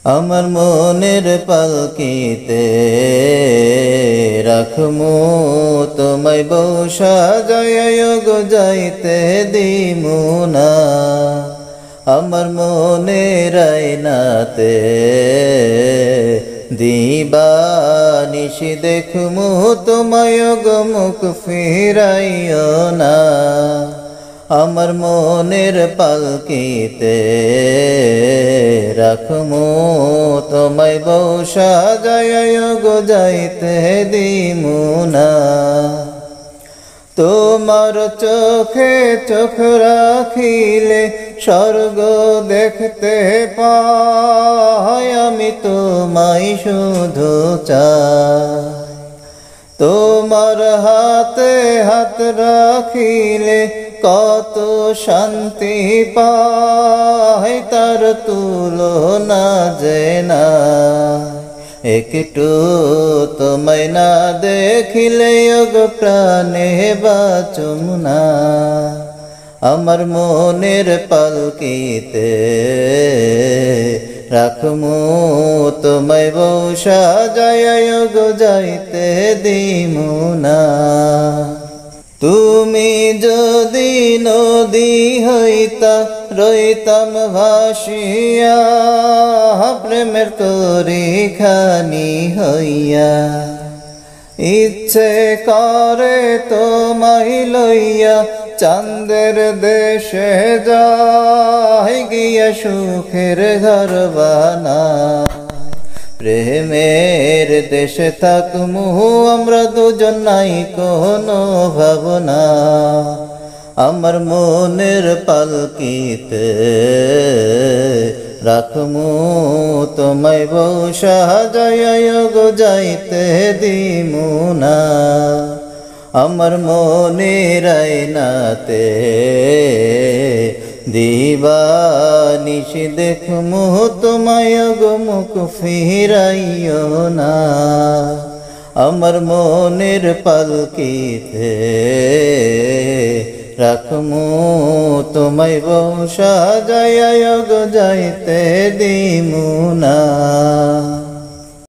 আমার মনের পালকিতে রাখমু তোমায় বউ সাজাইয়া গো যাইতে দিমু না। আমার মনের আয়নাতে দিবা নিশি দেখমু তোমায় গো মুখ ফিরাইও না। আমার মনের পালকিতে রাখমু তোমায় বউ সাজাইয়া গো যাইতে দিমু না। তোমার চোখে চোখ রাখিলে স্বর্গ দেখতে পাই, আমি তোমায় শুধু চাই। তোমার হাতে হাত রাখিলে কত শান্তি পাই, তার তুলনা যে না। একটু তোমায় না দেখিলে গো প্রাণে বাঁচুম না। আমার মনের পালকিতে রাখমু তোমায় বউ সাজাইয়া গো যাইতে দিমু না। তুমি যদি নদী হইতা রইতাম ভাসিয়া, প্রেমের তরি খানি হইয়া। ইচ্ছে করে তোমায় লইয়া চাঁদের দেশে যাই, গিয়া সুখের ঘর বানাই। প্রেমের দেশে থাকমু আমরা দুজন, নাই কোনো ভাবনা। আমার মনের পালকিতে রাখমু তোমায় বউ সাজাইয়া গো যাইতে দিমু না। আমার মনের আয়নাতে দিবা নিশি দেখমু তোমায় গো মুখ ফিরাইও না। আমার মনের পালকিতে রাখমু তোমায় বউ সাজাইয়া গো যাইতে দিমু না।